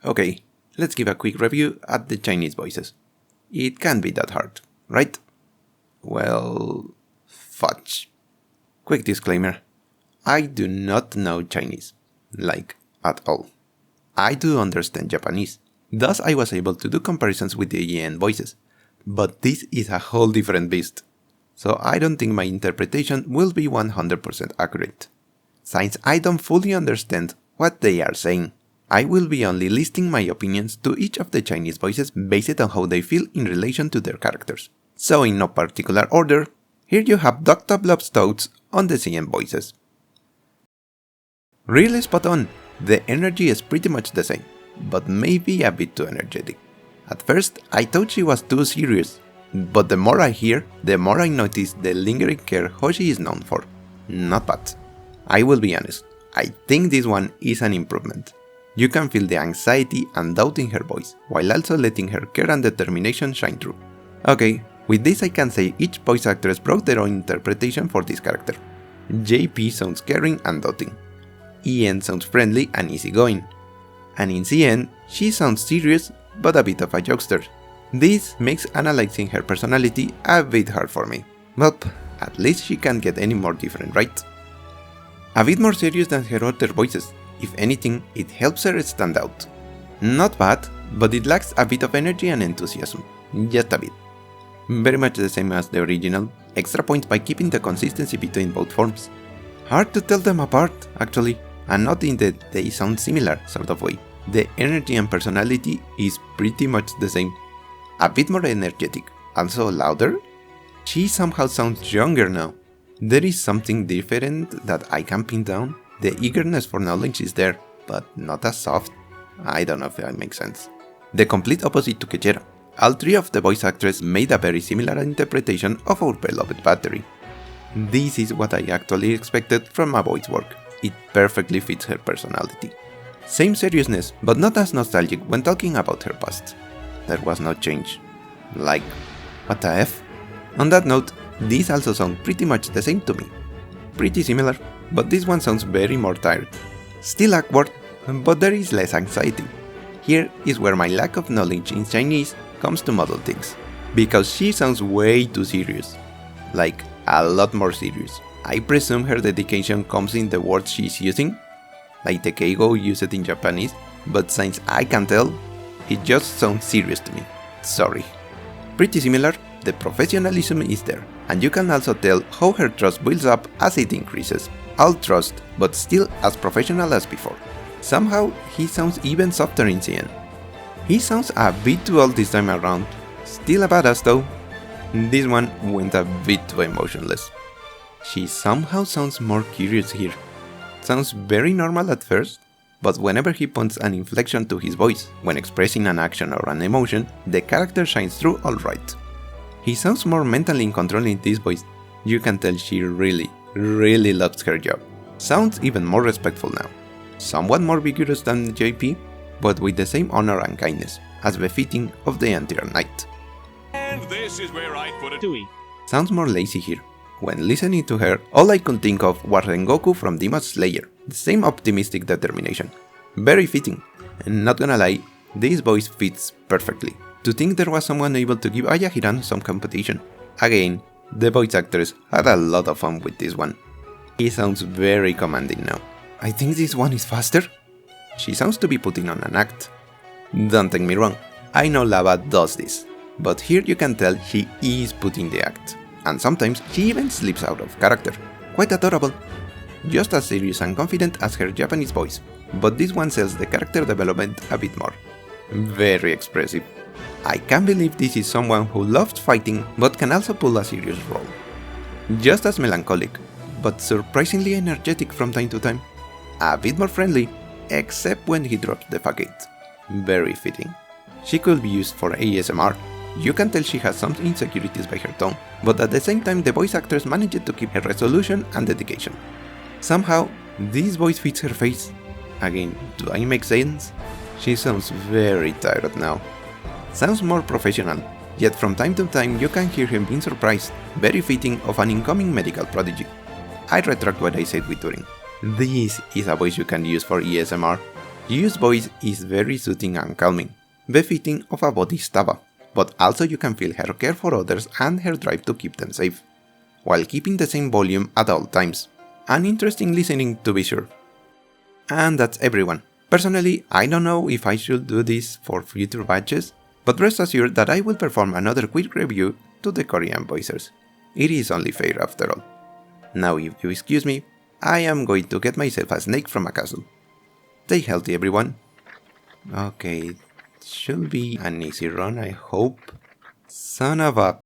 Okay, let's give a quick review at the Chinese voices. It can't be that hard, right? Well, fudge. Quick disclaimer, I do not know Chinese, like at all. I do understand Japanese, thus I was able to do comparisons with the EN voices, but this is a whole different beast, so I don't think my interpretation will be 100% accurate. Since I don't fully understand what they are saying, I will be only listing my opinions to each of the Chinese voices based on how they feel in relation to their characters. So in no particular order, here you have Dr. Blob's thoughts on the CN voices. Really spot on, the energy is pretty much the same, but maybe a bit too energetic. At first, I thought she was too serious, but the more I hear, the more I notice the lingering care how she is known for. Not bad. I will be honest, I think this one is an improvement. You can feel the anxiety and doubt in her voice, while also letting her care and determination shine through. Okay, with this I can say each voice actress brought their own interpretation for this character. JP sounds caring and doting. EN sounds friendly and easygoing. And in CN, she sounds serious but a bit of a jokester. This makes analyzing her personality a bit hard for me. But at least she can't get any more different, right? A bit more serious than her other voices. If anything, it helps her stand out. Not bad, but it lacks a bit of energy and enthusiasm. Just a bit. Very much the same as the original, extra points by keeping the consistency between both forms. Hard to tell them apart, actually, and not in the they sound similar sort of way. The energy and personality is pretty much the same. A bit more energetic, also louder. She somehow sounds younger now. There is something different that I can pin down. The eagerness for knowledge is there, but not as soft. I don't know if that makes sense. The complete opposite to Kechera. All three of the voice actors made a very similar interpretation of our beloved battery. This is what I actually expected from a voice work. It perfectly fits her personality. Same seriousness, but not as nostalgic when talking about her past. There was no change. Like, what the F? On that note, these also sound pretty much the same to me. Pretty similar, but this one sounds very more tired. Still awkward, but there is less anxiety. Here is where my lack of knowledge in Chinese comes to model things. Because she sounds way too serious. Like, a lot more serious. I presume her dedication comes in the words she's using, like the keigo used in Japanese, but since I can tell, it just sounds serious to me. Sorry. Pretty similar, the professionalism is there, and you can also tell how her trust builds up as it increases. All trust, but still as professional as before. Somehow, he sounds even softer in CN. He sounds a bit too old this time around. Still a badass though. This one went a bit too emotionless. She somehow sounds more curious here. Sounds very normal at first, but whenever he puts an inflection to his voice when expressing an action or an emotion, the character shines through alright. He sounds more mentally in control in this voice. You can tell she really loves her job. Sounds even more respectful now. Somewhat more vigorous than JP, but with the same honor and kindness, as befitting of the Anti Knight. And this is where I put it. Sounds more lazy here. When listening to her, all I could think of was Rengoku from Demon Slayer, the same optimistic determination. Very fitting, and not gonna lie, this voice fits perfectly. To think there was someone able to give Aya Hiran some competition. Again, the voice actors had a lot of fun with this one. He sounds very commanding now. I think this one is faster? She sounds to be putting on an act. Don't take me wrong, I know Lava does this, but here you can tell she is putting the act. And sometimes she even slips out of character. Quite adorable. Just as serious and confident as her Japanese voice, but this one sells the character development a bit more. Very expressive. I can't believe this is someone who loves fighting but can also pull a serious role. Just as melancholic, but surprisingly energetic from time to time. A bit more friendly, except when he drops the facade. Very fitting. She could be used for ASMR. You can tell she has some insecurities by her tone, but at the same time the voice actors managed to keep her resolution and dedication. Somehow, this voice fits her face. Again, do I make sense? She sounds very tired now. Sounds more professional, yet from time to time you can hear him being surprised, very fitting of an incoming medical prodigy. I retract what I said with Turing. This is a voice you can use for ASMR. Yu's voice is very soothing and calming, befitting of a bodhisattva, but also you can feel her care for others and her drive to keep them safe, while keeping the same volume at all times. An interesting listening to be sure. And that's everyone. Personally, I don't know if I should do this for future batches, but rest assured that I will perform another quick review to the Korean voicers. It is only fair after all. Now if you excuse me, I am going to get myself a snake from a castle. Stay healthy everyone. Okay, should be an easy run I hope. Son of a...